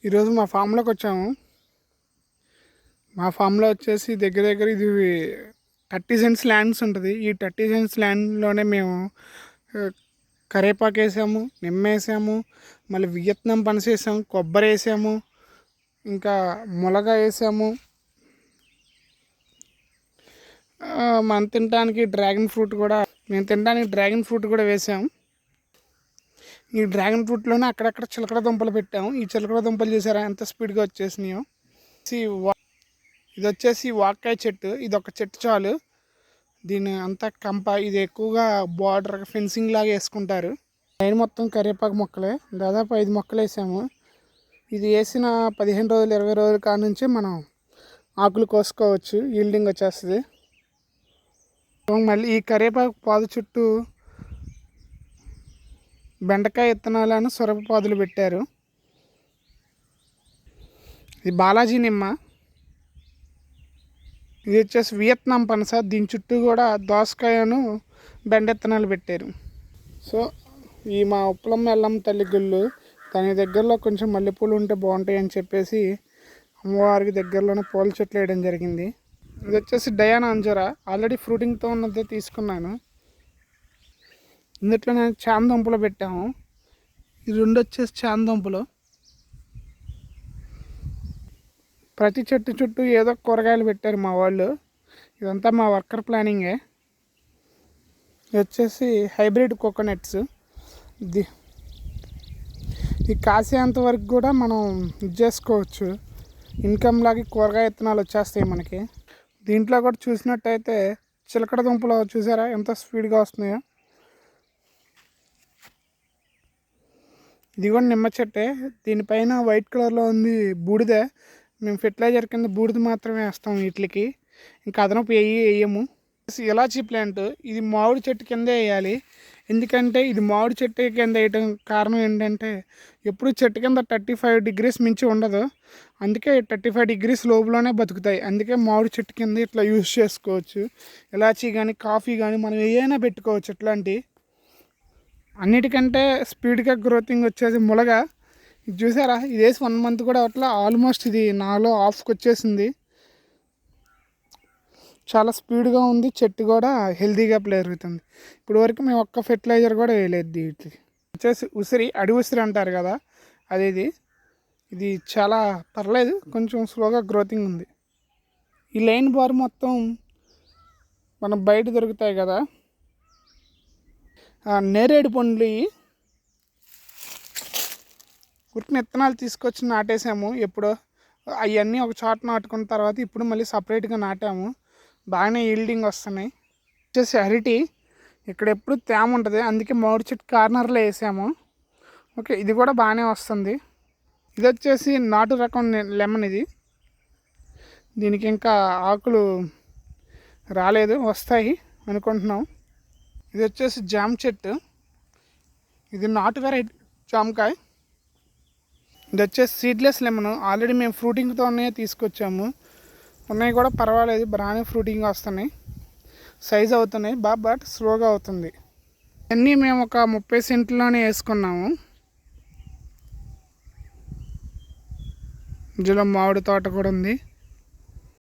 ఈరోజు మా ఫామ్లోకి వచ్చాము. మా ఫామ్లో వచ్చేసి దగ్గర దగ్గర ఇది 30 సెంట్స్ ల్యాండ్స్ ఉంటుంది. ఈ 30 సెంట్స్ ల్యాండ్లోనే మేము కరేపాకు వేసాము, నిమ్మ వేసాము, మళ్ళీ వియత్నాం పనస వేసాము, కొబ్బరి వేసాము, ఇంకా ములగ వేసాము. మనం తినడానికి డ్రాగన్ ఫ్రూట్ కూడా వేసాము. ఈ డ్రాగన్ ఫ్రూట్లోనే అక్కడక్కడ చిలకడ దుంపలు పెట్టాము. ఈ చిలకడ దుంపలు చూసారా ఎంత స్పీడ్గా వచ్చేసినాయో. ఇది వచ్చేసి వాక్కాయ చెట్టు. ఇది ఒక చెట్టు చాలు. దీని అంతా కంప. ఇది ఎక్కువగా బార్డర్ ఫెన్సింగ్ లాగా వేసుకుంటారు. లైన్ మొత్తం కరివేపాకు మొక్కలే. దాదాపు 5 మొక్కలు వేసాము. ఇది వేసిన 15 రోజులు 20 రోజుల కాడ నుంచి మనం ఆకులు కోసుకోవచ్చు. ఈల్డింగ్ వచ్చేస్తుంది. మళ్ళీ ఈ కరివేపాకు పాదు చుట్టూ బెండకాయ విత్తనాలను సొరప పాదులు పెట్టారు. ఇది బాలాజీ నిమ్మ. ఇది వచ్చేసి వియత్నాం పనస. దీని చుట్టూ కూడా దోసకాయను బెండ విత్తనాలు పెట్టారు. సో ఈ మా ఉప్పలమ్మ ఎల్లమ్మ తల్లి గుళ్ళు, దాని దగ్గరలో కొంచెం మల్లెపూలు ఉంటే బాగుంటాయి అని చెప్పేసి అమ్మవారికి దగ్గరలోనే పూల చెట్లు వేయడం జరిగింది. ఇది వచ్చేసి డయానా అంజూరా. ఆల్రెడీ ఫ్రూటింగ్తో ఉన్నదే తీసుకున్నాను. ఇందులో నేను చామదుంపలు పెట్టాము. ఈ 2 వచ్చేసి చామదుంపలు. ప్రతి చెట్టు చుట్టూ ఏదో కూరగాయలు పెట్టారు మా వాళ్ళు. ఇదంతా మా వర్కర్ ప్లానింగే. ఇది వచ్చేసి హైబ్రిడ్ కోకోనట్స్. ఇది కాసేంత వరకు కూడా మనం ఇది చేసుకోవచ్చు. ఇన్కమ్ లాగా కూరగాయ విత్తనాలు వచ్చేస్తాయి మనకి. దీంట్లో కూడా చూసినట్టయితే చిలకడ దుంపలు చూసారా ఎంత స్పీడ్గా వస్తున్నాయో. ఇది కూడా నిమ్మ చెట్టే. దీనిపైన వైట్ కలర్లో ఉంది బూడిద. మేము ఫెర్టిలైజర్ కింద బూడిద మాత్రమే వేస్తాం వీటికి. ఇంకా అదనపు వేయము. ఇలాచీ ప్లాంట్. ఇది మామిడి చెట్టు కిందే వేయాలి. ఎందుకంటే ఇది మామిడి చెట్టు కింద వేయటం కారణం ఏంటంటే ఎప్పుడు చెట్టు కింద 35 degrees మించి ఉండదు. అందుకే 35 degrees లోపులోనే బతుకుతాయి. అందుకే మామిడి చెట్టు కింద ఇట్లా యూజ్ చేసుకోవచ్చు. ఇలాచీ కానీ కాఫీ కానీ మనం ఏమైనా పెట్టుకోవచ్చు. ఇట్లాంటి అన్నిటికంటే స్పీడ్గా గ్రోతింగ్ వచ్చేది ములగ. ఇది చూసారా, ఇది వేసి 1 month కూడా అట్లా ఆల్మోస్ట్ ఇది నాలో హాఫ్కి వచ్చేసింది. చాలా స్పీడ్గా ఉంది. చెట్టు కూడా హెల్తీగా పెరుగుతుంది. ఇప్పుడు వరకు మేము ఒక్క ఫెర్టిలైజర్ కూడా వేయలేదు. వీటికి వచ్చేసి ఉసిరి, అడి ఉసిరి అంటారు కదా, అది ఇది చాలా పర్లేదు, కొంచెం స్లోగా గ్రోతింగ్ ఉంది. ఈ లైన్ బార్ మొత్తం మనం బయట దొరుకుతాయి కదా నేరేడు పండ్లు. ఉట్టిన విత్తనాలు తీసుకొచ్చి నాటేసాము ఎప్పుడో. అవన్నీ ఒక చోట నాటుకున్న తర్వాత ఇప్పుడు మళ్ళీ సపరేట్గా నాటాము. బాగానే ఈల్డింగ్ వస్తున్నాయి. వచ్చేసి అరటి. ఇక్కడ ఎప్పుడు తేమ ఉంటుంది, అందుకే మామిడి చెట్టు కార్నర్లో వేసాము. ఓకే, ఇది కూడా బాగానే వస్తుంది. ఇది వచ్చేసి నాటు రకం లెమన్. ఇది దీనికి ఇంకా ఆకులు రాలేదు, వస్తాయి అనుకుంటున్నాం. ఇది వచ్చేసి జామ చెట్టు. ఇది నాటు వెరైటీ జామకాయ. ఇది వచ్చేసి సీడ్లెస్ లెమన్. ఆల్రెడీ మేము ఫ్రూటింగ్తోనే తీసుకొచ్చాము. ఉన్నాయి కూడా పర్వాలేదు, బాగానే ఫ్రూటింగ్ వస్తున్నాయి, సైజ్ అవుతున్నాయి బట్ స్లోగా అవుతుంది. అన్నీ మేము ఒక 30 సెంట్లోనే వేసుకున్నాము. ఇందులో మామిడి తోట కూడా ఉంది.